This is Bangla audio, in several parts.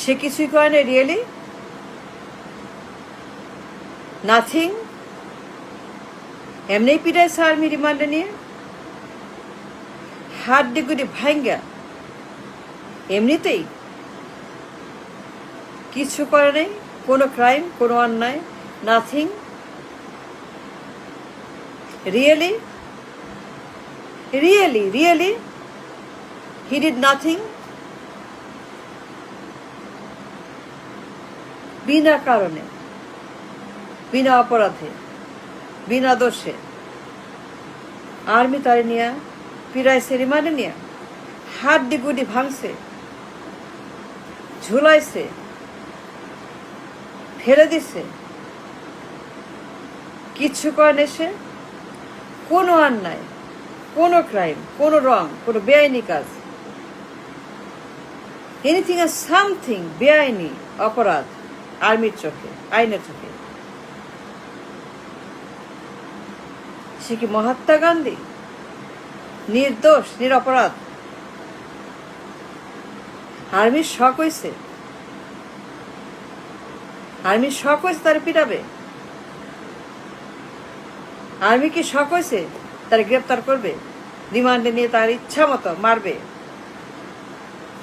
সে কিছুই করে না, রিয়েলি নাথিং। এমনি পিটাইছে আর্মি রিমান্ডে নিয়ে, হাড্ডি গুডি ভাঙ্গা, এমনিতেই কিছু করে নেই, কোনো ক্রাইম, কোনো অন্যায়, nothing. Really really really he did nothing. বিনা কারণে, বিনা অপরাধে, বিনা দোষে আর্মি তারে নিয়ে পিড়াইছে, রিমান্ডে নিয়ে হাড্ডি গুডি ভাঙছে, ঝুলাইছে, ফেলে দিছে, কিচ্ছু করেন এসে, কোনো অন্যায়, কোনো ক্রাইম, কোনো রং, কোনো বেআইনি কাজ, এনিথিং আর সামথিং বেআইনি অপরাধ আর্মির চোখে, আইনের চোখে। সে কি মহাত্মা গান্ধী? নির্দোষ, নিরপরাধ। আর্মির শখ হয়েছে, আর্মির শখ হয়েছে তার পিটাবে? আর্মি কি শখ হয়েছে তার গ্রেপ্তার করবে, রিমান্ডে নিয়ে তার ইচ্ছা মতো মারবে?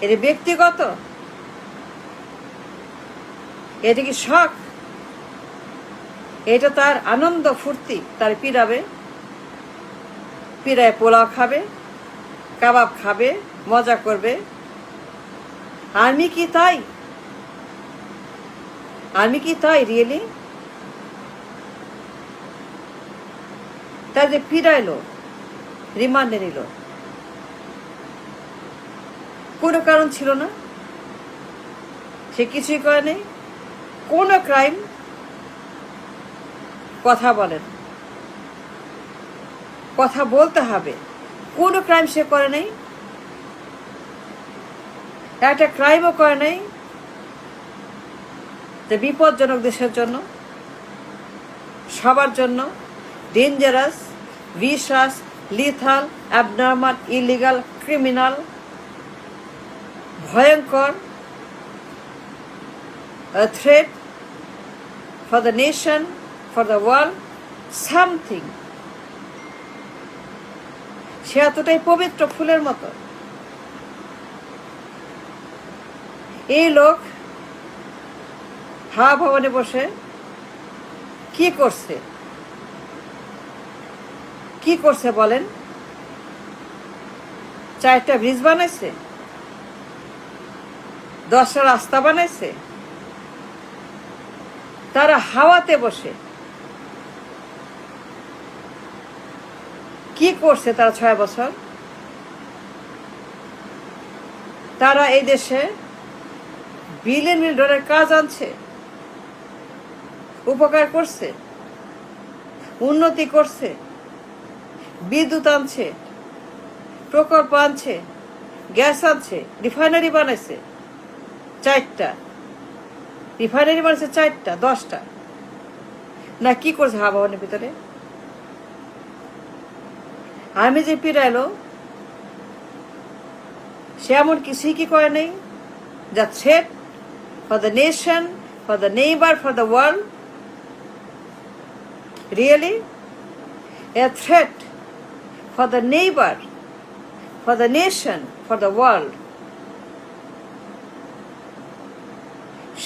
এটা ব্যক্তিগত, এটা কি শখ? এটা তার আনন্দ ফুর্তি, তার পিড়াবে, পিড়ায় পোলাও খাবে, কাবাব খাবে, মজা করবে। আর্মি কি তাই? আর্মি কি তাই রিয়েলি? তাদের পিড়াইলো, রিমান্ডে নিল, কোনো কারণ ছিল না, সে কিছুই করে নেই, কোনো ক্রাইম। কথা বলেন, কথা বলতে হবে, কোনো ক্রাইম সে করে নেই, একটা ক্রাইমও করে নেই যে বিপজ্জনক দেশের জন্য, সবার জন্য, dangerous, vicious, lethal, abnormal, illegal, criminal, ভয়ঙ্কর, a threat for the nation, for the world, something. সে এতটাই পবিত্র ফুলের মতো। এই লোক হাওয়া ভবনে বসে কি করছে, কি করছে বলেন? 4টা ব্রিজ বানাইছে, 10টা রাস্তা বানাইছে, তারা হাওয়াতে বসে কি করছে? তারা 6 বছর তারা এই দেশে বিলিয়ন মিলিয়ন ডলারের কাজ আনছে, উপকার করছে, উন্নতি করছে, বিদ্যুৎ আনছে, প্রকল্প আনছে, গ্যাস আনছে, রিফাইনারি বানাইছে 4টা, রিফাইনারি বানাইছে 4টা, 10টা। না কি করছে হাওয়া ভবনের ভিতরে? আমি যে পিড়াইলো সে এমন কিছুই কি করে নেই যা threat for the nation, for the neighbour, for the world? Really a threat for the neighbour, for the nation, for the world?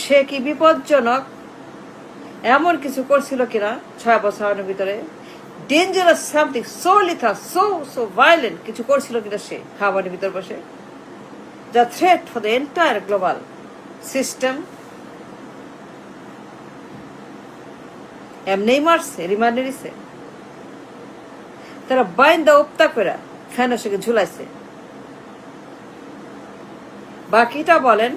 সে কি বিপজ্জনক এমন কিছু করছিল কিনা 6 বছরের ভিতরে? Dangerous something, so lethal, so violent কিছু করছিল কিনা সে খাবারের ভিতর বসে, যা threat for the entire global system? এমনি মারছে, রিমান্ডে নিছে, তারা বাইন্দা উপতা করে ফ্যানের সঙ্গে ঝুলাইছে। বাকিটা বলেন,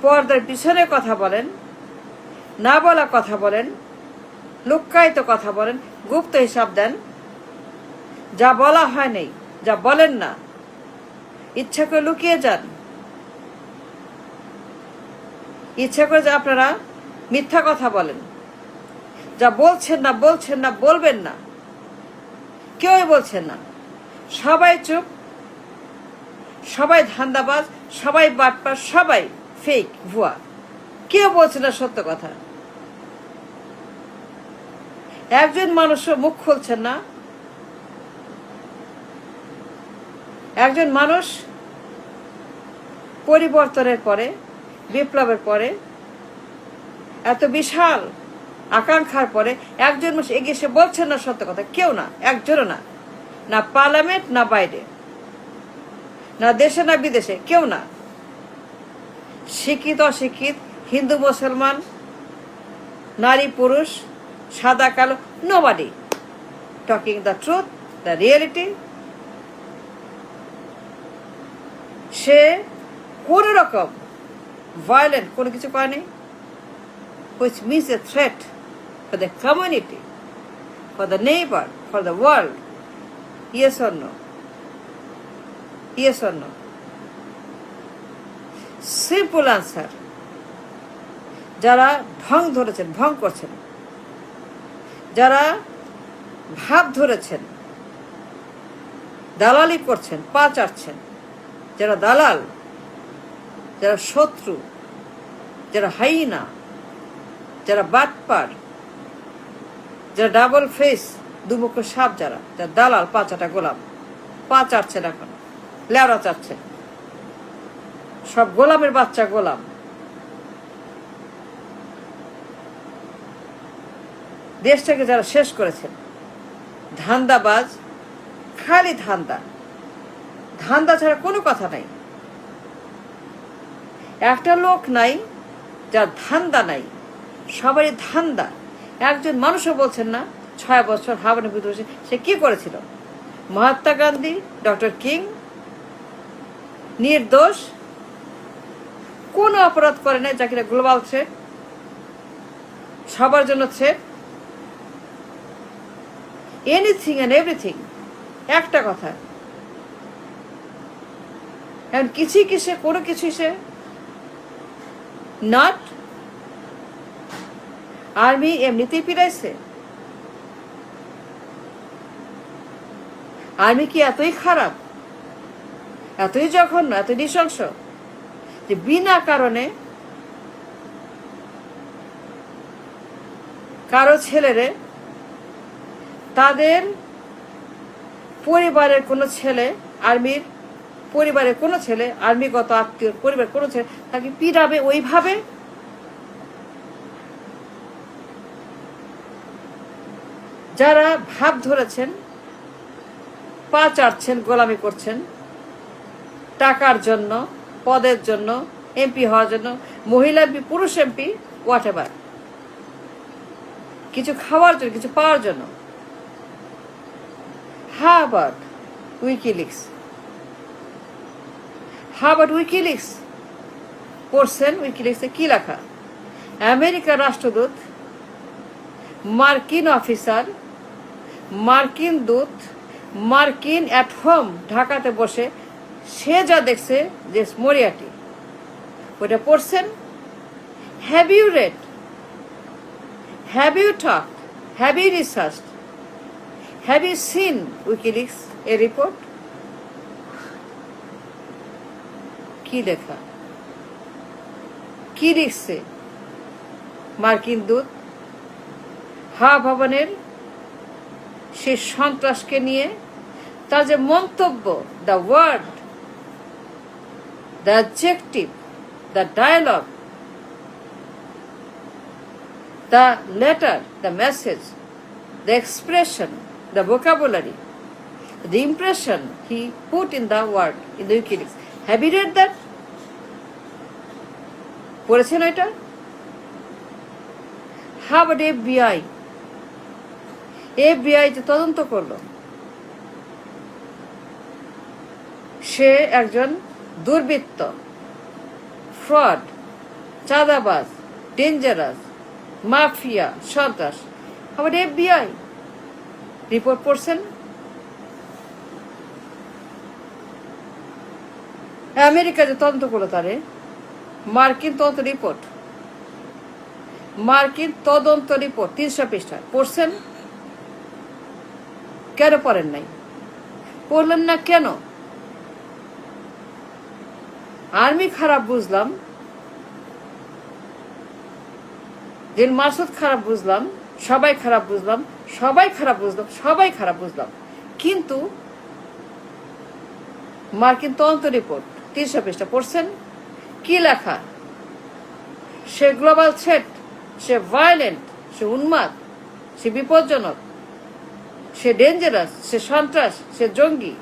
পর্দার পিছনে কথা বলেন, না বলা কথা বলেন, লুক্কায়িত কথা বলেন, গুপ্ত হিসাব দেন, যা বলা হয় নাই, যা বলেন না, ইচ্ছা করে লুকিয়ে যান, ইচ্ছা করে যে আপনারা মিথ্যা কথা বলেন, যা বলছেন না, বলছেন না, বলবেন না, কেউই বলছেন না, সবাই চুপ, সবাই ধান্দাবাজ, সবাই বাটপার, সবাই ফেক, ভুয়া, কেউ বলছে না সত্য কথা। একজন মানুষও মুখ খুলছেন না। একজন মানুষ পরিবর্তনের পরে, বিপ্লবের পরে, এত বিশাল আকাঙ্ক্ষার পরে একজন মানুষ এগিয়ে এসে বলছেন না সত্য কথা, কেউ না, একজনও না, না পার্লামেন্ট, না বাইরে, না দেশে, না বিদেশে, কেউ না। শিক্ষিত অশিক্ষিত, হিন্দু মুসলমান, নারী পুরুষ, সাদা কালো, nobody talking the truth, the reality. সে কোন রকম ভায়োলেন্ট কোনো কিছু করেনি, which means a threat for the community, for the neighbor, for the world. Yes or no? Yes or no? Simple answer. যারা ঢং ধরেছেন, ঢং করছেন, যারা ভাব ধরেছেন, দালালি করছেন, পা চাটছেন, যারা দালাল, যারা শত্রু, যারা হাইনা, যারা বাটপার, যারা ডাবল ফেস, দুমুখ সাপ, যারা যারা দালাল, পা চাটা গোলাম, পা চাটছেন, এখন লেওড়া চাটছেন, সব গোলামের বাচ্চা গোলাম। দেশটাকে যারা শেষ করেছেন, ধান্দাবাজ, খালি ধান্দা, ধান্দা ছাড়া কোনো কথা নাই। একটা লোক নাই যার ধান্দা নাই, সবারই ধান্দা। একজন মানুষও বলছেন না 6 বছর হাওয়ার ভিতরে সে কি করেছিল। মহাত্মা গান্ধী, ডক্টর কিং নির্দোষ, কোনো অপরাধ করে নাই, যা কিনা গ্লোবাল থ্রেট, সবার জন্য থ্রেট, এনিথিং অ্যান্ড এভরিথিং। একটা কথা, এখন কিছুই কিসে, কোনো কিছুই সে নট। আর্মি এমনিতেই পিড়াইছে। আর্মি কি এতই খারাপ, এতই জঘন্য, এত নৃশংস যে বিনা কারণে কারো ছেলেরে, তাদের পরিবারের কোনো ছেলে, আর্মির পরিবারের কোনো ছেলে, আর্মিগত আত্মীয় পরিবারের কোনো ছেলে তাকে পিড়াবে ওইভাবে? যারা ভাব ধরেছেন, পা চাটছেন, গোলামি করছেন, টাকার জন্য, পদের জন্য, এমপি হওয়ার জন্য, মহিলা এমপি, পুরুষ এমপি, হোয়াট এভার, কিছু খাওয়ার জন্য, কিছু পাওয়ার জন্য। How about WikiLeaks? How about WikiLeaks? পড়ছেন উইকিলিক্সে কি লেখা? আমেরিকার রাষ্ট্রদূত, মার্কিন অফিসার, মার্কিন দূত, মার্কিন অ্যাট হোম ঢাকাতে বসে সে যা দেখছে যে মরিয়াটি, ওটা পড়ছেন? Have you read? Have you talk? Have you research? Have you seen WikiLeaks এ রিপোর্ট? কি লেখা, কি লিখছে মার্কিন দূত? ভবনের সে সন্ত্রাসকে নিয়ে তার যে মন্তব্য, the word, the objective, the dialogue, the letter, the message, the expression, the vocabulary, the impression he put in the word in the WikiLeaks. Have you read that? পড়েছেন এটা? How about FBI? FBI যে তদন্ত করলো, সে একজন দুর্বৃত্ত, ফ্রড, চাঁদাবাজ, ডেঞ্জারাস, মাফিয়া, সন্ত্রাস। How about FBI? রিপোর্ট পড়ছেন? আমেরিকা যে তদন্ত করলো তারে, মার্কিন তদন্ত রিপোর্ট, মার্কিন তদন্ত রিপোর্ট 300 পৃষ্ঠা পড়ছেন? কেন পড়েন নাই? পড়লেন না কেন? আর্মি খারাপ বুঝলাম, জেনারেল মাসুদ খারাপ বুঝলাম, সবাই খারাপ বুঝলাম, সবাই খারাপ বুঝলাম, সবাই খারাপ বুঝলাম, কিন্তু মার্কিন তদন্ত রিপোর্ট 300 পৃষ্ঠা পড়ছেন, কি লেখা? সে গ্লোবাল থ্রেট, সে ভায়োলেন্ট, সে উন্মাদ, সে বিপজ্জনক, সে ডেঞ্জারাস, সে সন্ত্রাস, সে জঙ্গি,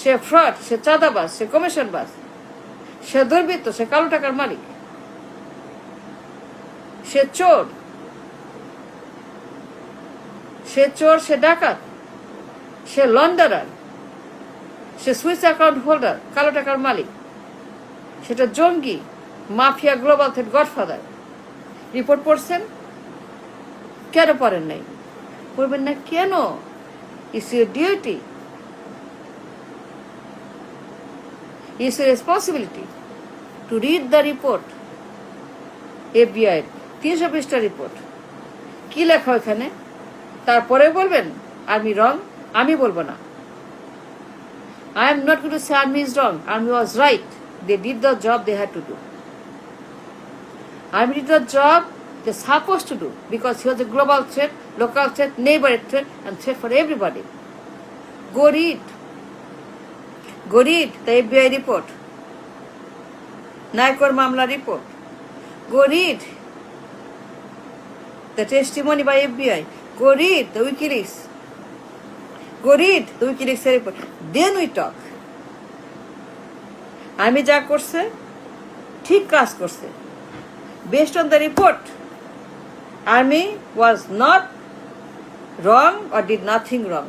সে ফ্রড, সে চাঁদাবাজ, সে কমিশনবাজ, সে দুর্বৃত্ত, সে কালো টাকার মালিক, সে চোর, সে ডাকাত, সে লন্ডারার, সে সুইস অ্যাকাউন্ট হোল্ডার, কালো টাকার মালিক, সেটা জঙ্গি, mafia, global threat, godfather. Report পড়ছেন? কেন পড়েন নাই? পড়বেন না কেন? It's your duty, it's your responsibility to read the report. FBI 300 পৃষ্ঠা রিপোর্ট, কি লেখা ওখানে? তারপরে বলবেন আর্মি রং? আমি বলবো না। I am not going to say army is wrong. Army was right. They did the job they had to do. Army did the job they're supposed to do because he was a global threat, local threat, neighborhood threat, and threat for everybody. Go read the FBI report, Naikor Mamla report. Go read the testimony by FBI. Go read the WikiLeaks. Go read the WikiLeaks report. Then we talk. Army যা করছে ঠিক কাজ করছে। Based on the report, Army was not wrong or did nothing wrong.